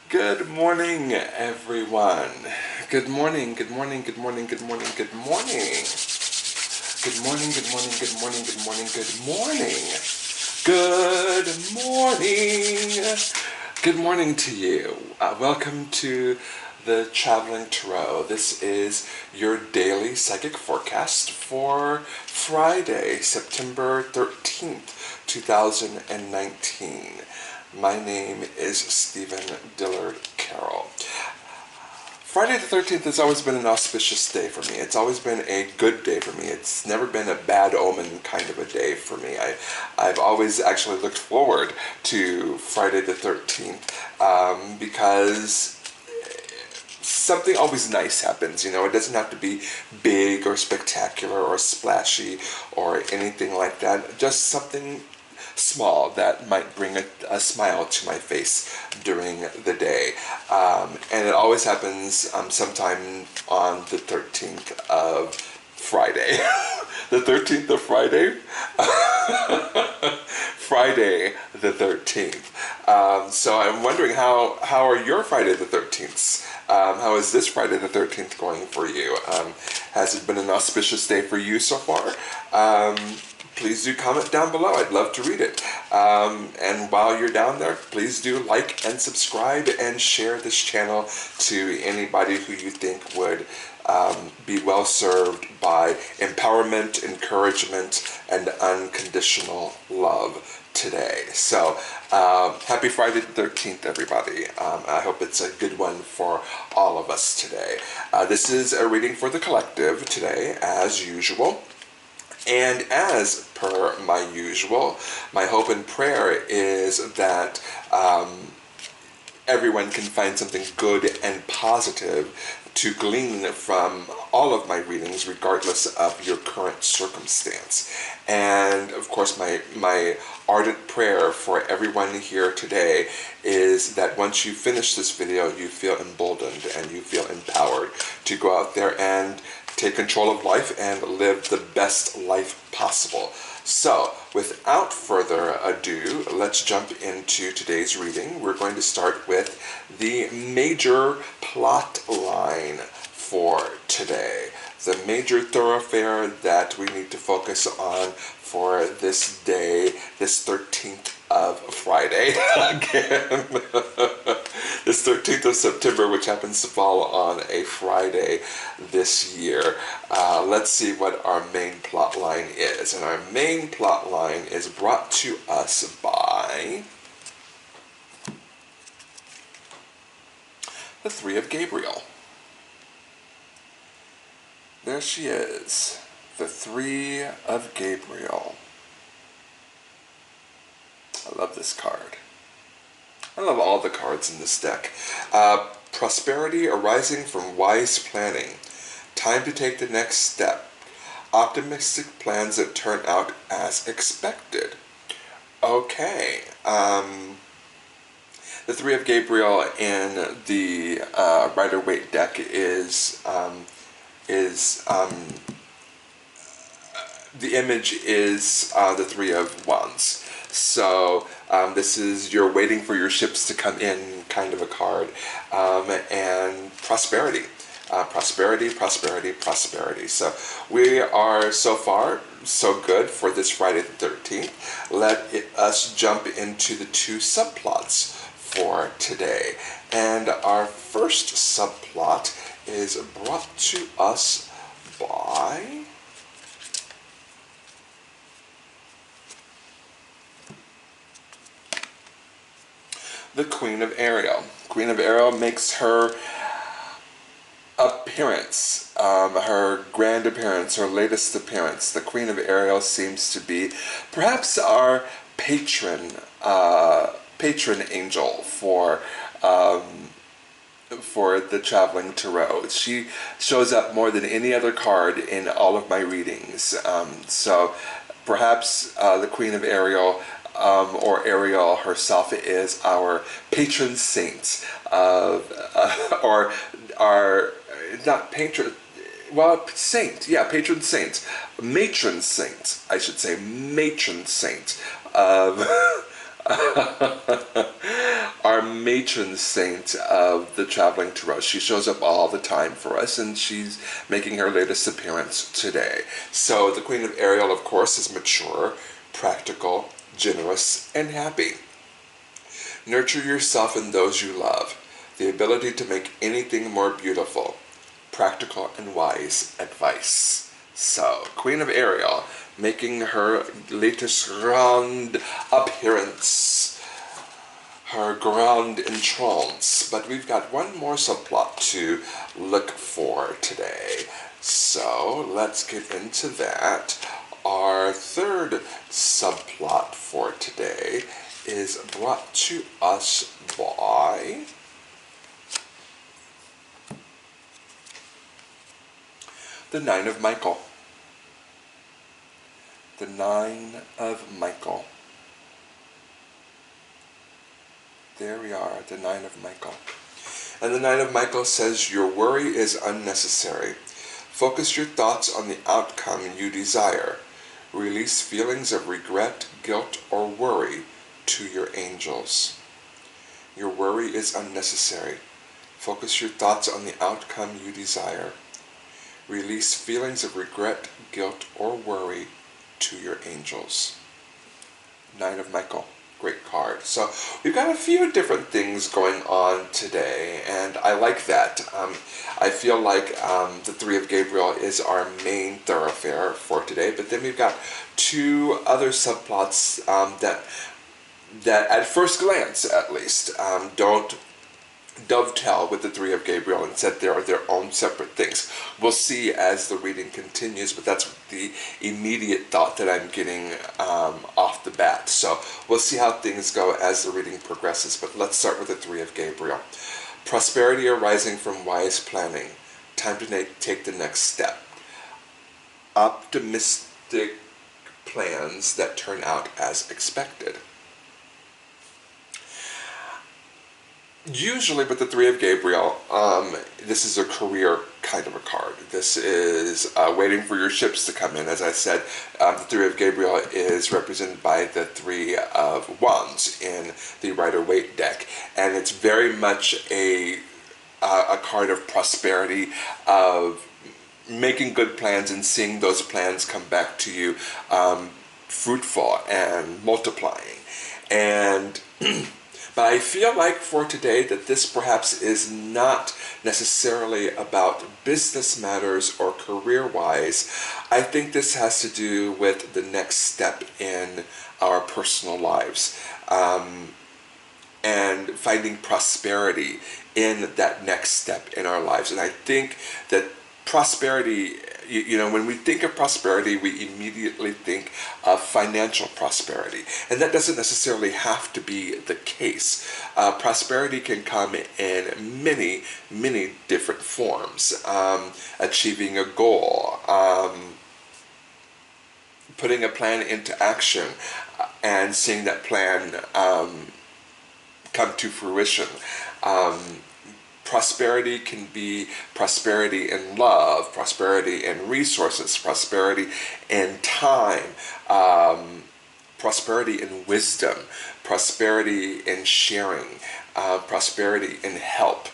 Good morning, everyone. Good morning, good morning, good morning, good morning, good morning. Good morning, good morning, good morning, good morning, good morning. Good morning. Good morning to you. Welcome to the Traveling Tarot. This is your daily psychic forecast for Friday, September 13th, 2019. My name is Stephen Dillard Carroll. Friday the 13th has always been an auspicious day for me. It's always been a good day for me. It's never been a bad omen kind of a day for me. I've always actually looked forward to Friday the 13th because something always nice happens. It doesn't have to be big or spectacular or splashy or anything like that. Just something small that might bring a smile to my face during the day. And it always happens sometime on the 13th of Friday. The 13th of Friday? Friday the 13th. So I'm wondering how are your Friday the 13th? How is this Friday the 13th going for you? Has it been an auspicious day for you so far? Please do comment down below. I'd love to read it. And while you're down there, please do like and subscribe and share this channel to anybody who you think would be well served by empowerment, encouragement, and unconditional love today. So, happy Friday the 13th, everybody. I hope it's a good one for all of us today. This is a reading for the collective today, as usual. And as per my usual, my hope and prayer is that everyone can find something good and positive to glean from all of my readings, regardless of your current circumstance. And of course, my ardent prayer for everyone here today is that once you finish this video, you feel emboldened and you feel empowered to go out there and take control of life and live the best life possible. So, without further ado, let's jump into today's reading. We're going to start with the major plot line for today. The major thoroughfare that we need to focus on for this day, this 13th of Friday, again, this 13th of September, which happens to fall on a Friday this year. Let's see what our main plot line is. And our main plot line is brought to us by the Three of Gabriel. There she is, the Three of Gabriel. I love this card. I love all the cards in this deck. Prosperity arising from wise planning. Time to take the next step. Optimistic plans that turn out as expected. Okay. The Three of Gabriel in the Rider-Waite deck is the image is the Three of Wands. So this is you're waiting for your ships to come in kind of a card. And prosperity. Prosperity, prosperity, prosperity. So we are so far so good for this Friday the 13th. Let us jump into the two subplots for today. And our first subplot is brought to us by the Queen of Ariel. Queen of Ariel makes her appearance, her grand appearance, her latest appearance. The Queen of Ariel seems to be perhaps our patron angel for the Traveling Tarot. She shows up more than any other card in all of my readings. So perhaps the Queen of Ariel or Ariel herself is our patron saint of, or our, not patron, well, saint, yeah, patron saint, matron saint, I should say, matron saint of our matron saint of the traveling tarot. She shows up all the time for us, and she's making her latest appearance today. So the Queen of Ariel, of course, is mature, practical, generous, and happy. Nurture yourself and those you love. The ability to make anything more beautiful. Practical and wise advice. So, Queen of Ariel, making her latest grand appearance, her grand entrance. But we've got one more subplot to look for today. So, let's get into that. Our third subplot for today is brought to us by the Nine of Michael. The Nine of Michael. There we are, the Nine of Michael. And the Nine of Michael says, your worry is unnecessary. Focus your thoughts on the outcome you desire. Release feelings of regret, guilt, or worry to your angels. Your worry is unnecessary. Focus your thoughts on the outcome you desire. Release feelings of regret, guilt, or worry to your angels. Nine of Michael. Great card. So we've got a few different things going on today, and I like that. I feel like the Three of Gabriel is our main thoroughfare for today, but then we've got two other subplots that at first glance, at least, don't dovetail with the Three of Gabriel, and said they are their own separate things. We'll see as the reading continues, but that's the immediate thought that I'm getting off the bat. So we'll see how things go as the reading progresses, but let's start with the Three of Gabriel. Prosperity arising from wise planning. Time to take the next step. Optimistic plans that turn out as expected. Usually with the Three of Gabriel, this is a career kind of a card. This is waiting for your ships to come in. As I said, the Three of Gabriel is represented by the Three of Wands in the Rider-Waite deck. And it's very much a card of prosperity, of making good plans and seeing those plans come back to you fruitful and multiplying. And but I feel like for today that this perhaps is not necessarily about business matters or career-wise. I think this has to do with the next step in our personal lives, and finding prosperity in that next step in our lives. And I think that prosperity, you know, when we think of prosperity, we immediately think of financial prosperity. And that doesn't necessarily have to be the case. Prosperity can come in many, many different forms. Achieving a goal, putting a plan into action, and seeing that plan come to fruition. Prosperity can be prosperity in love, prosperity in resources, prosperity in time, prosperity in wisdom, prosperity in sharing, prosperity in help.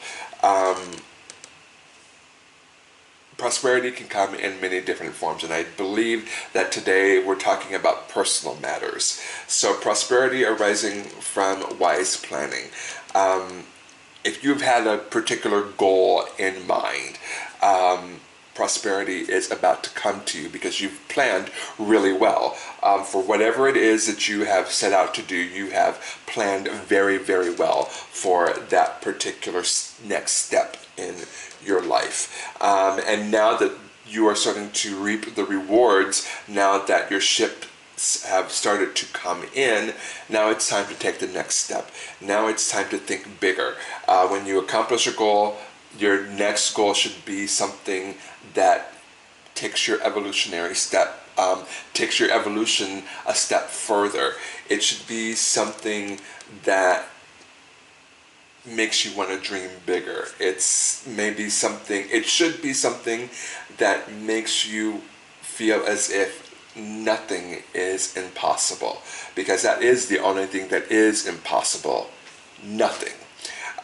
Prosperity can come in many different forms, and I believe that today we're talking about personal matters. So prosperity arising from wise planning. If you've had a particular goal in mind, prosperity is about to come to you because you've planned really well. For whatever it is that you have set out to do, you have planned very, very well for that particular next step in your life. And now that you are starting to reap the rewards, now that your ship have started to come in, now it's time to take the next step. Now it's time to think bigger. When you accomplish a goal, your next goal should be something that takes your evolutionary step, takes your evolution a step further. It should be something that makes you want to dream bigger. It should be something that makes you feel as if nothing is impossible, because that is the only thing that is impossible. Nothing.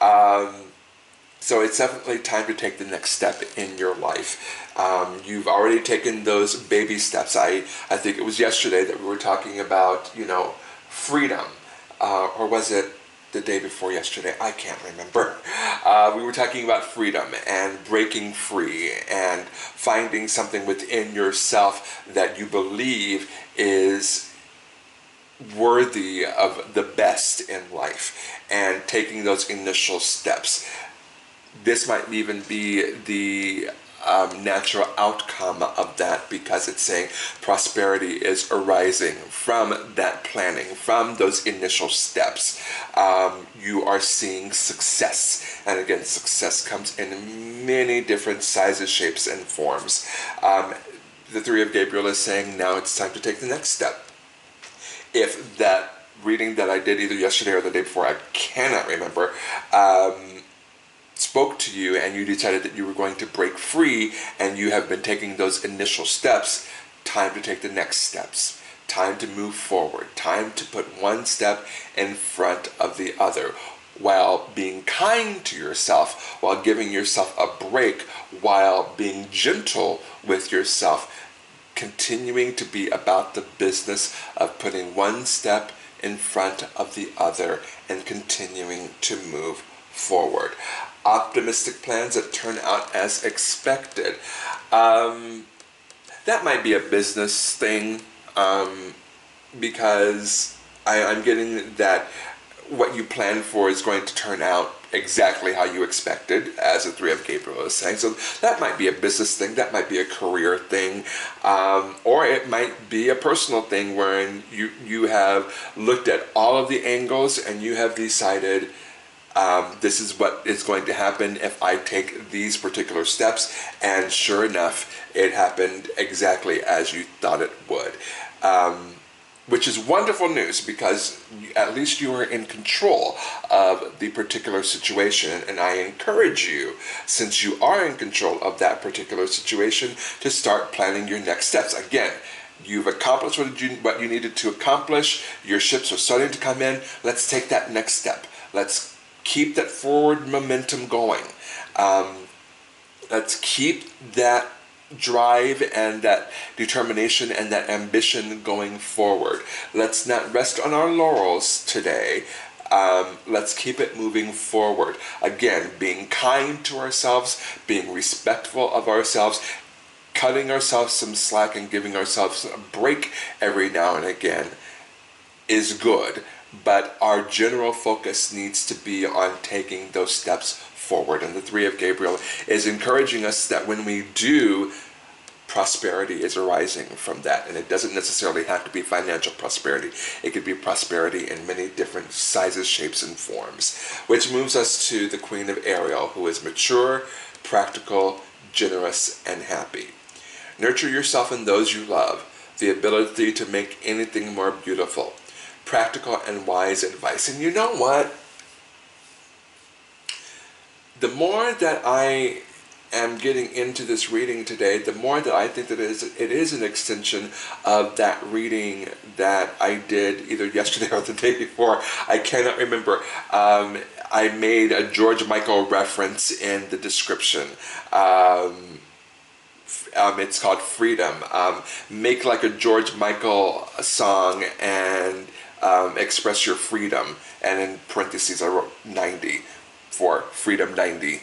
So it's definitely time to take the next step in your life. You've already taken those baby steps. I think it was yesterday that we were talking about, freedom. Or was it the day before yesterday? I can't remember. We were talking about freedom and breaking free and finding something within yourself that you believe is worthy of the best in life and taking those initial steps. This might even be the natural outcome of that, because it's saying prosperity is arising from that planning, from those initial steps. You are seeing success, and again, success comes in many different sizes, shapes, and forms. The Three of Gabriel is saying now it's time to take the next step. If that reading that I did either yesterday or the day before, I cannot remember, spoke to you and you decided that you were going to break free and you have been taking those initial steps, time to take the next steps. Time to move forward. Time to put one step in front of the other, while being kind to yourself, while giving yourself a break, while being gentle with yourself, continuing to be about the business of putting one step in front of the other and continuing to move forward. Optimistic plans that turn out as expected. That might be a business thing, because I'm getting that what you plan for is going to turn out exactly how you expected, as the Three of Gabriel is saying. So that might be a business thing, that might be a career thing, or it might be a personal thing wherein you have looked at all of the angles and you have decided this is what is going to happen if I take these particular steps, and sure enough, it happened exactly as you thought it would. Which is wonderful news, because at least you are in control of the particular situation, and I encourage you, since you are in control of that particular situation, to start planning your next steps. Again, you've accomplished what you needed to accomplish, your ships are starting to come in, let's take that next step. Let's keep that forward momentum going. Let's keep that drive and that determination and that ambition going forward. Let's not rest on our laurels today. Let's keep it moving forward. Again, being kind to ourselves, being respectful of ourselves, cutting ourselves some slack and giving ourselves a break every now and again is good. But our general focus needs to be on taking those steps forward. And the Three of Gabriel is encouraging us that when we do, prosperity is arising from that. And it doesn't necessarily have to be financial prosperity. It could be prosperity in many different sizes, shapes, and forms. Which moves us to the Queen of Ariel, who is mature, practical, generous, and happy. Nurture yourself and those you love. The ability to make anything more beautiful. Practical and wise advice. And you know what? The more that I am getting into this reading today, the more that I think that it is an extension of that reading that I did either yesterday or the day before. I cannot remember. I made a George Michael reference in the description. It's called Freedom. Make like a George Michael song and express your freedom. And in parentheses I wrote 90 for Freedom 90.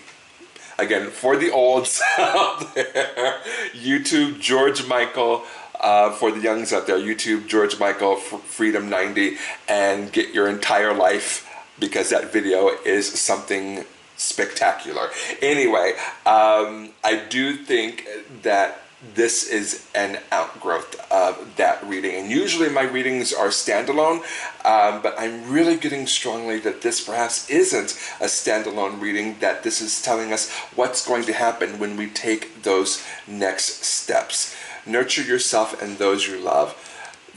Again, for the olds out there, YouTube George Michael. For the youngs out there, YouTube George Michael Freedom 90 and get your entire life, because that video is something spectacular. Anyway, I do think that this is an outgrowth of that reading. And usually my readings are standalone, but I'm really getting strongly that this perhaps isn't a standalone reading, that this is telling us what's going to happen when we take those next steps. Nurture yourself and those you love.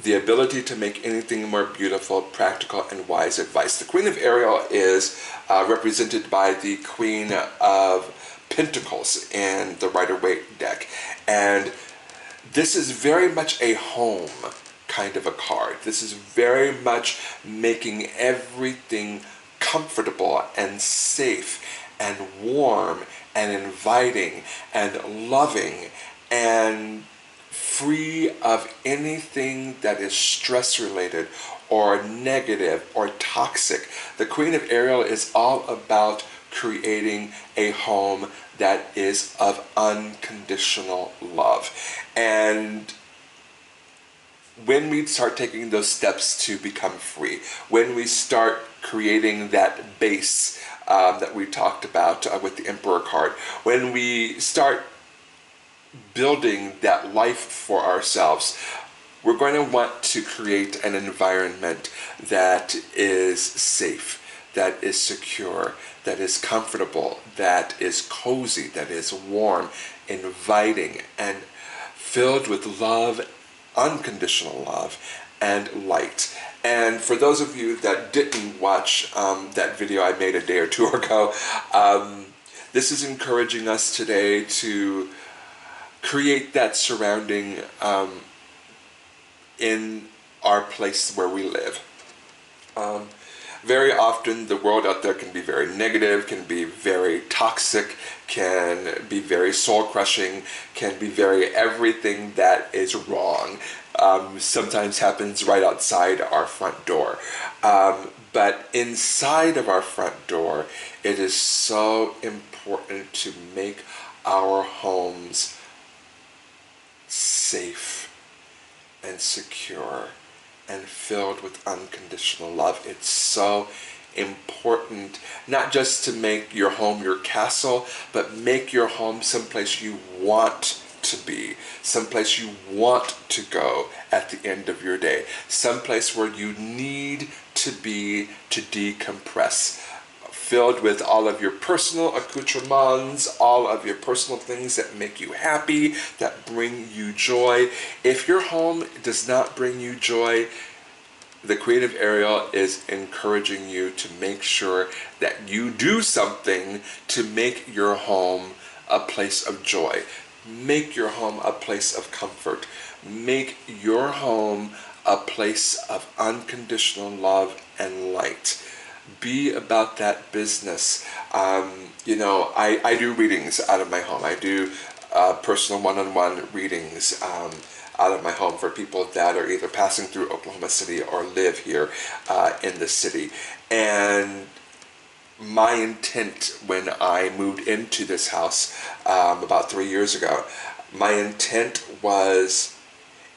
The ability to make anything more beautiful, practical, and wise advice. The Queen of Ariel is represented by the Queen of Pentacles in the Rider-Waite deck. And this is very much a home kind of a card. This is very much making everything comfortable and safe and warm and inviting and loving and free of anything that is stress related or negative or toxic. The Queen of Ariel is all about creating a home that is of unconditional love. And when we start taking those steps to become free, when we start creating that base that we talked about with the Emperor card, when we start building that life for ourselves, we're going to want to create an environment that is safe, that is secure, that is comfortable, that is cozy, that is warm, inviting, and filled with love, unconditional love, and light. And for those of you that didn't watch that video I made a day or two ago, this is encouraging us today to create that surrounding in our place where we live. Very often the world out there can be very negative, can be very toxic, can be very soul-crushing, can be very everything that is wrong. Sometimes happens right outside our front door. But inside of our front door, it is so important to make our homes safe and secure and filled with unconditional love. It's so important not just to make your home your castle, but make your home someplace you want to be, someplace you want to go at the end of your day, someplace where you need to be to decompress, filled with all of your personal accoutrements, all of your personal things that make you happy, that bring you joy. If your home does not bring you joy, the Queen of Ariel is encouraging you to make sure that you do something to make your home a place of joy. Make your home a place of comfort. Make your home a place of unconditional love and light. Be about that business. I do readings out of my home. I do personal one-on-one readings out of my home for people that are either passing through Oklahoma City or live here in the city. And my intent when I moved into this house about 3 years ago, my intent was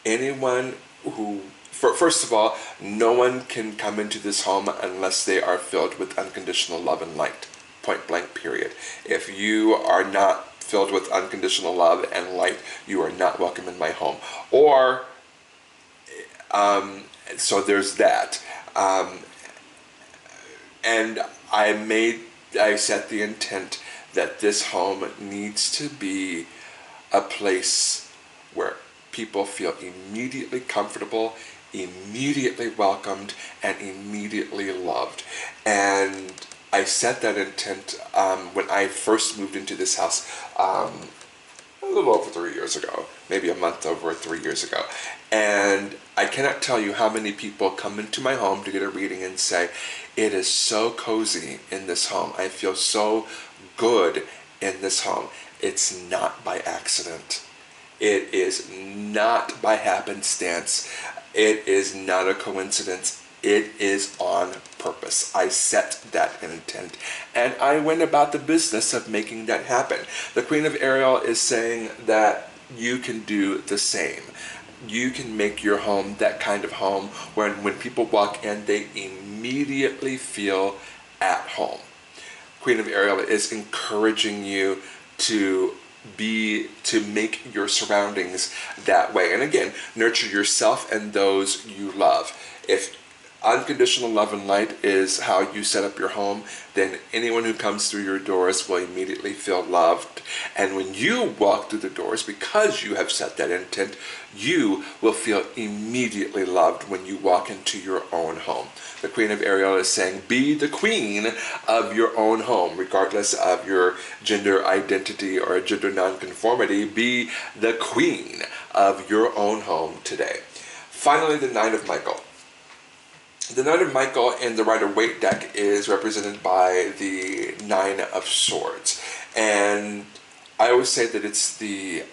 anyone who, first of all, no one can come into this home unless they are filled with unconditional love and light. Point blank, period. If you are not filled with unconditional love and light, you are not welcome in my home. Or, so there's that. And I set the intent that this home needs to be a place where people feel immediately comfortable, immediately welcomed, and immediately loved. And I set that intent when I first moved into this house a little over 3 years ago, maybe a month over 3 years ago. And I cannot tell you how many people come into my home to get a reading and say, it is so cozy in this home. I feel so good in this home. It's not by accident. It is not by happenstance. It is not a coincidence. It is on purpose. I set that intent, and I went about the business of making that happen. The Queen of Ariel is saying that you can do the same. You can make your home that kind of home when people walk in, they immediately feel at home. Queen of Ariel is encouraging you to make your surroundings that way. And again, nurture yourself and those you love. If unconditional love and light is how you set up your home, then anyone who comes through your doors will immediately feel loved. And when you walk through the doors, because you have set that intent, you will feel immediately loved when you walk into your own home. The Queen of Ariel is saying, be the queen of your own home, regardless of your gender identity or gender nonconformity. Be the queen of your own home today. Finally, the Knight of Michael. The Knight of Michael in the Rider-Waite deck is represented by the Nine of Swords, and I always say that it's the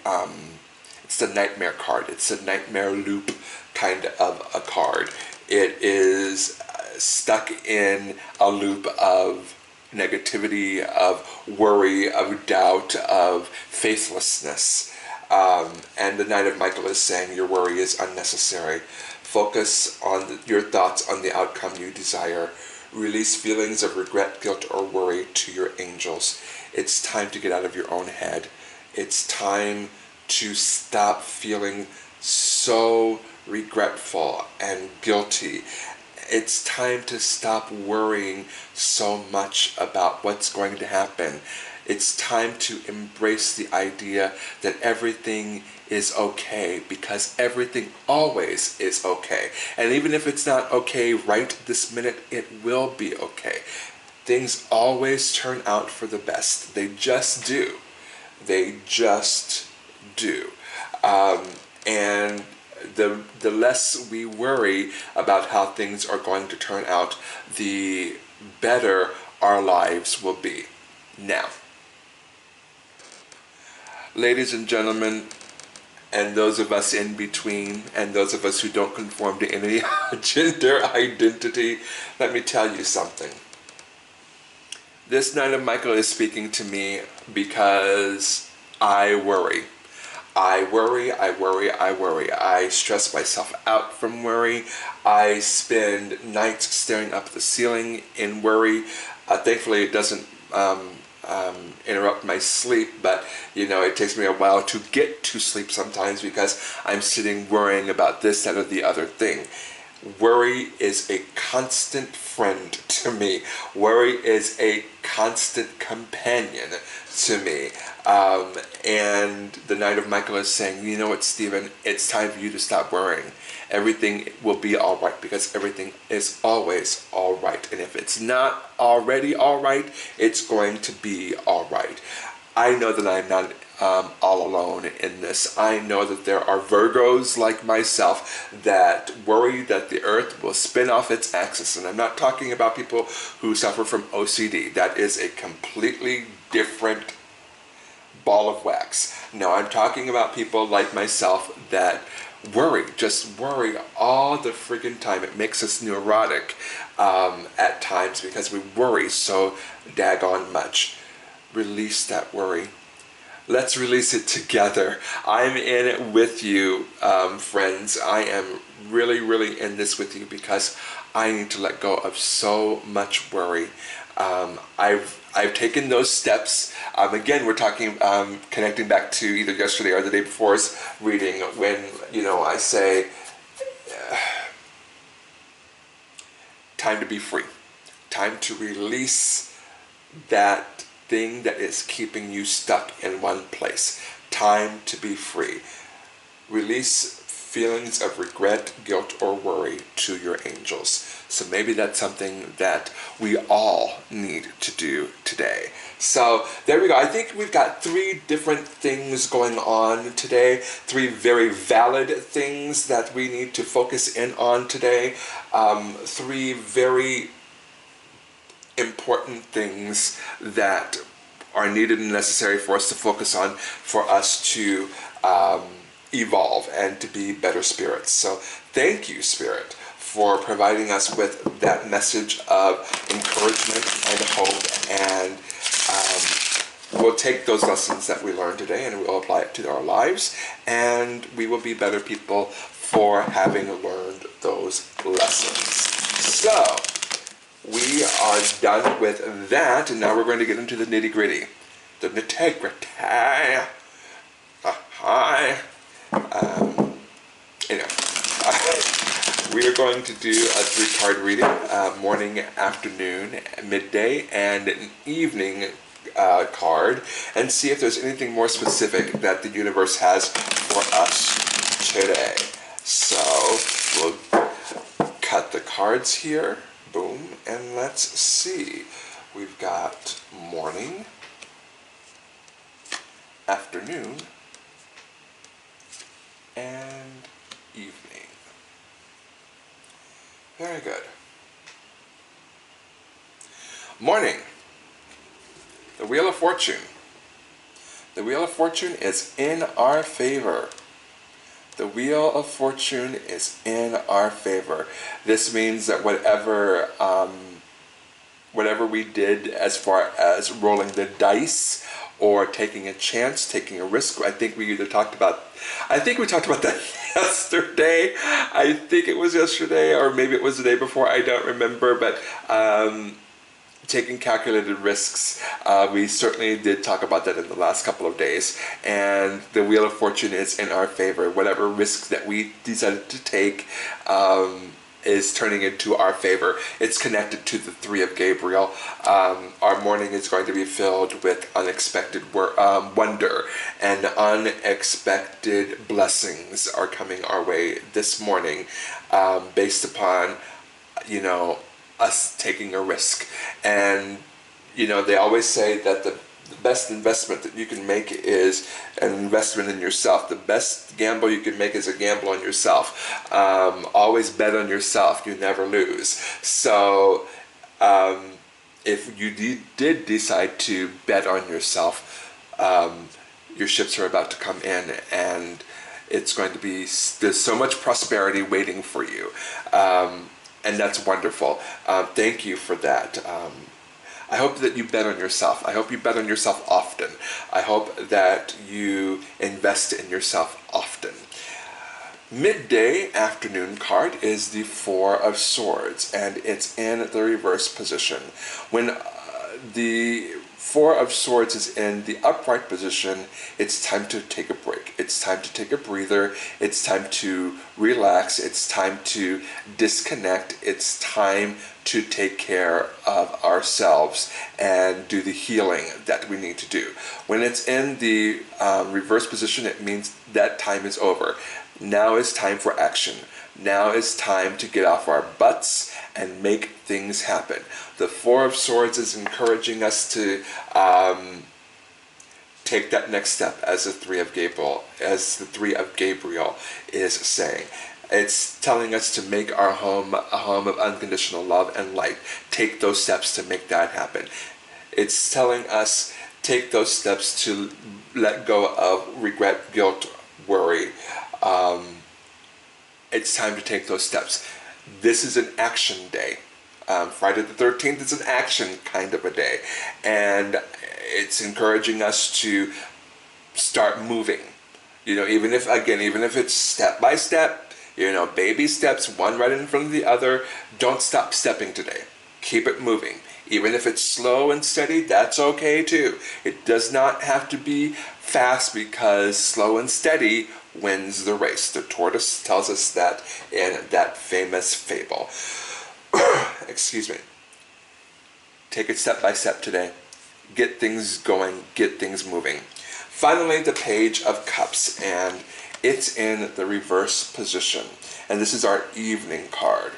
nightmare card. It's a nightmare loop kind of a card. It is stuck in a loop of negativity, of worry, of doubt, of faithlessness. And the Knight of Michael is saying your worry is unnecessary. Focus on your thoughts on the outcome you desire. Release feelings of regret, guilt, or worry to your angels. It's time to get out of your own head. It's time to stop feeling so regretful and guilty. It's time to stop worrying so much about what's going to happen. It's time to embrace the idea that everything is okay, because everything always is okay. And even if it's not okay right this minute, it will be okay. Things always turn out for the best. They just do. They just do. And the less we worry about how things are going to turn out, the better our lives will be. Now, ladies and gentlemen, and those of us in between, and those of us who don't conform to any gender identity, let me tell you something. This Knight of Michael is speaking to me because I worry. I worry, I worry, I worry. I stress myself out from worry. I spend nights staring up at the ceiling in worry. Thankfully, it doesn't interrupt my sleep, but it takes me a while to get to sleep sometimes because I'm sitting worrying about this, that, or the other thing. Worry is a constant friend to me. Worry is a constant companion to me. And the Knight of Michael is saying, you know what, Stephen, it's time for you to stop worrying. Everything will be all right, because everything is always all right. And if it's not already all right, it's going to be all right. I know that I'm not all alone in this. I know that there are Virgos like myself that worry that the earth will spin off its axis. And I'm not talking about people who suffer from OCD. That is a completely different ball of wax. No, I'm talking about people like myself that just worry all the friggin' time. It makes us neurotic at times because we worry so daggone much. Release that worry. Let's release it together. I'm in it with you, friends. I am really, really in this with you because I need to let go of so much worry. I've taken those steps. Again, we're talking, connecting back to either yesterday or the day before's reading when, I say, time to be free. Time to release that thing that is keeping you stuck in one place. Time to be free. Release feelings of regret, guilt, or worry to your angels. So maybe that's something that we all need to do today. So there we go. I think we've got 3 different things going on today. 3 very valid things that we need to focus in on today. 3 very important things that are needed and necessary for us to focus on, for us to evolve and to be better spirits. So thank you, Spirit, for providing us with that message of encouragement and hope. And we'll take those lessons that we learned today and we'll apply it to our lives. And we will be better people for having learned those lessons. So we are done with that, and now we're going to get into the nitty-gritty. The nitty-gritty. We are going to do a 3-card reading, morning, afternoon, midday, and an evening card, and see if there's anything more specific that the universe has for us today. So we'll cut the cards here. Boom, and let's see. We've got morning, afternoon, and evening. Very good. Morning. The Wheel of Fortune. The Wheel of Fortune is in our favor. The Wheel of Fortune is in our favor. This means that whatever we did as far as rolling the dice or taking a chance, taking a risk, I think we talked about that yesterday. I think it was yesterday, or maybe it was the day before, I don't remember, but taking calculated risks. We certainly did talk about that in the last couple of days, and the Wheel of Fortune is in our favor. Whatever risk that we decided to take is turning into our favor. It's connected to the Three of Gabriel. Our morning is going to be filled with unexpected wonder, and unexpected blessings are coming our way this morning, based upon, us taking a risk. And they always say that the best investment that you can make is an investment in yourself. The best gamble you can make is a gamble on yourself. Always bet on yourself. You never lose. So if you did decide to bet on yourself, your ships are about to come in, and it's going to be, there's so much prosperity waiting for you. And that's wonderful. Thank you for that. I hope that you bet on yourself. I hope you bet on yourself often. I hope that you invest in yourself often. Midday afternoon card is the Four of Swords, and it's in the reverse position. When the Four of Swords is in the upright position, it's time to take a break. It's time to take a breather. It's time to relax. It's time to disconnect. It's time to take care of ourselves and do the healing that we need to do. When it's in the reverse position, it means that time is over. Now is time for action. Now is time to get off our butts and make things happen. The Four of Swords is encouraging us to take that next step, as the Three of Gabriel is saying. It's telling us to make our home a home of unconditional love and light. Take those steps to make that happen. It's telling us take those steps to let go of regret, guilt, worry. It's time to take those steps. This is an action day. Friday the 13th is an action kind of a day. And it's encouraging us to start moving. Even if it's step by step, baby steps, one right in front of the other, don't stop stepping today. Keep it moving. Even if it's slow and steady, that's okay too. It does not have to be fast, because slow and steady wins the race. The tortoise tells us that in that famous fable. Excuse me. Take it step by step today. Get things going, get things moving. Finally, the Page of Cups, and it's in the reverse position. And this is our evening card.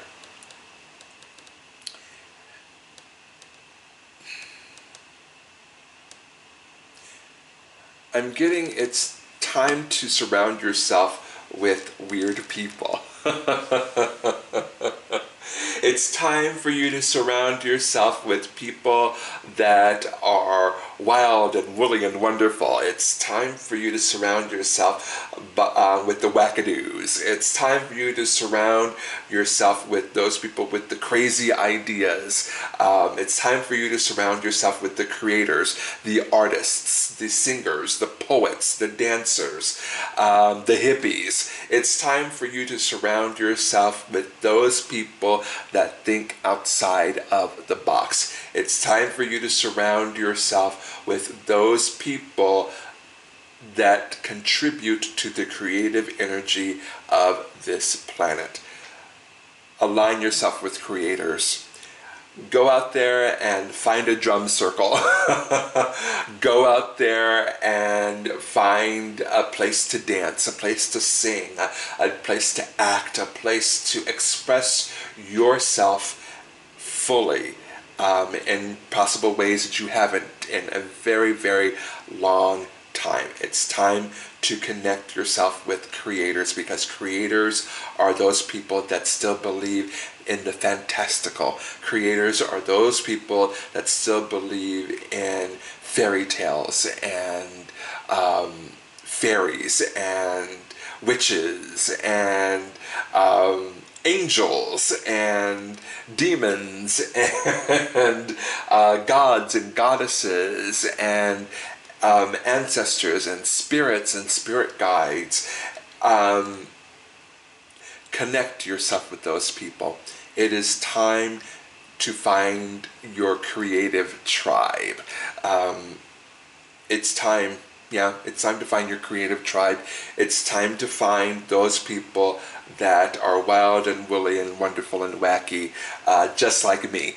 I'm getting it's time to surround yourself with weird people. It's time for you to surround yourself with people that are wild and woolly and wonderful. It's time for you to surround yourself with the wackadoos. It's time for you to surround yourself with those people with the crazy ideas. It's time for you to surround yourself with the creators, the artists, the singers, the poets, the dancers, the hippies. It's time for you to surround yourself with those people that think outside of the box. It's time for you to surround yourself with those people that contribute to the creative energy of this planet. Align yourself with creators. Go out there and find a drum circle. Go out there and find a place to dance, a place to sing, a place to act, a place to express yourself fully in possible ways that you haven't in a very, very long time. It's time to connect yourself with creators, because creators are those people that still believe in the fantastical. Creators are those people that still believe in fairy tales and fairies and witches and angels and demons and gods and goddesses and ancestors and spirits and spirit guides. Connect yourself with those people. It is time to find your creative tribe. It's time to find your creative tribe. It's time to find those people that are wild and woolly and wonderful and wacky, just like me.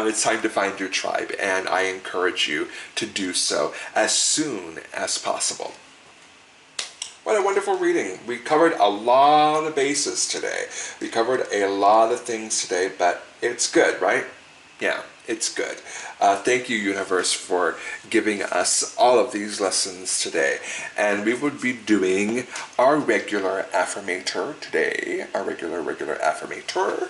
It's time to find your tribe, and I encourage you to do so as soon as possible. What a wonderful reading. We covered a lot of bases today. We covered a lot of things today, but it's good, right? Yeah, it's good. Thank you, universe, for giving us all of these lessons today. And we would be doing our regular affirmator today, our regular affirmator.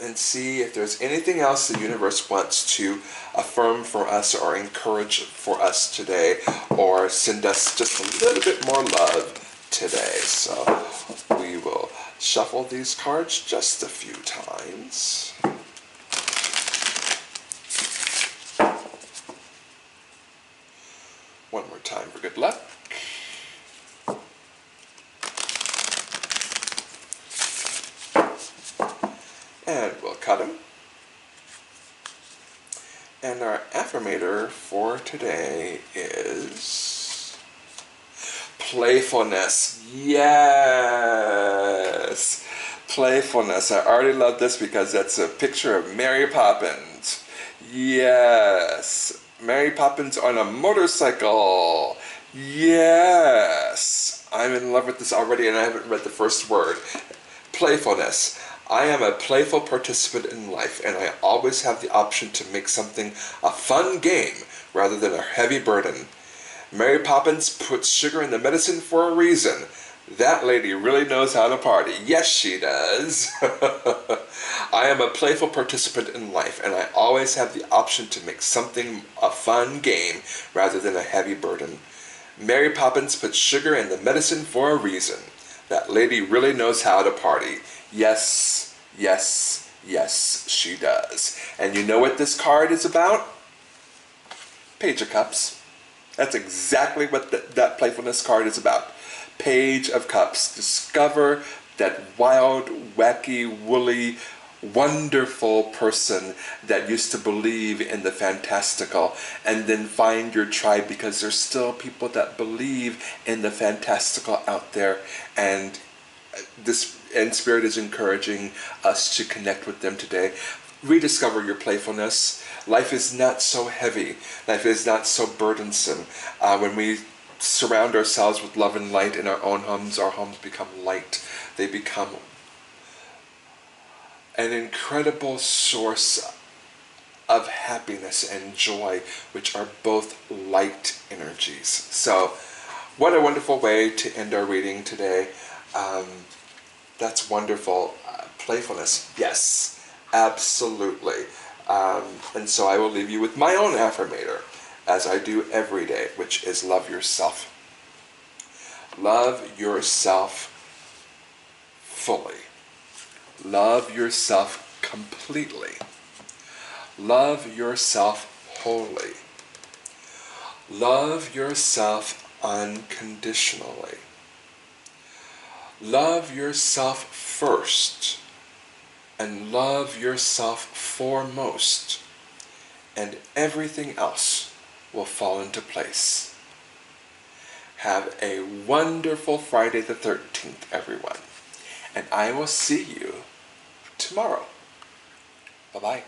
And see if there's anything else the universe wants to affirm for us or encourage for us today, or send us just a little bit more love today. So we will shuffle these cards just a few times. One more time for good luck. And we'll cut them. And our affirmator for today is playfulness. Yes! Playfulness. I already love this because that's a picture of Mary Poppins. Yes! Mary Poppins on a motorcycle. Yes! I'm in love with this already, and I haven't read the first word. Playfulness. I am a playful participant in life, and I always have the option to make something a fun game rather than a heavy burden. Mary Poppins puts sugar in the medicine for a reason. That lady really knows how to party. Yes, she does. I am a playful participant in life, and I always have the option to make something a fun game rather than a heavy burden. Mary Poppins puts sugar in the medicine for a reason. That lady really knows how to party. Yes, yes, yes, she does. And you know what this card is about? Page of Cups. That's exactly what that playfulness card is about. Page of Cups. Discover that wild, wacky, woolly, wonderful person that used to believe in the fantastical, and then find your tribe, because there's still people that believe in the fantastical out there, and Spirit is encouraging us to connect with them today. Rediscover your playfulness. Life is not so heavy. Life is not so burdensome. When we surround ourselves with love and light in our own homes, our homes become light. They become an incredible source of happiness and joy, which are both light energies. So, what a wonderful way to end our reading today. That's wonderful. Playfulness, yes, absolutely. And so I will leave you with my own affirmator, as I do every day, which is love yourself. Love yourself fully. Love yourself completely. Love yourself wholly. Love yourself unconditionally. Love yourself first, and love yourself foremost, and everything else will fall into place. Have a wonderful Friday the 13th, everyone, and I will see you tomorrow. Bye-bye.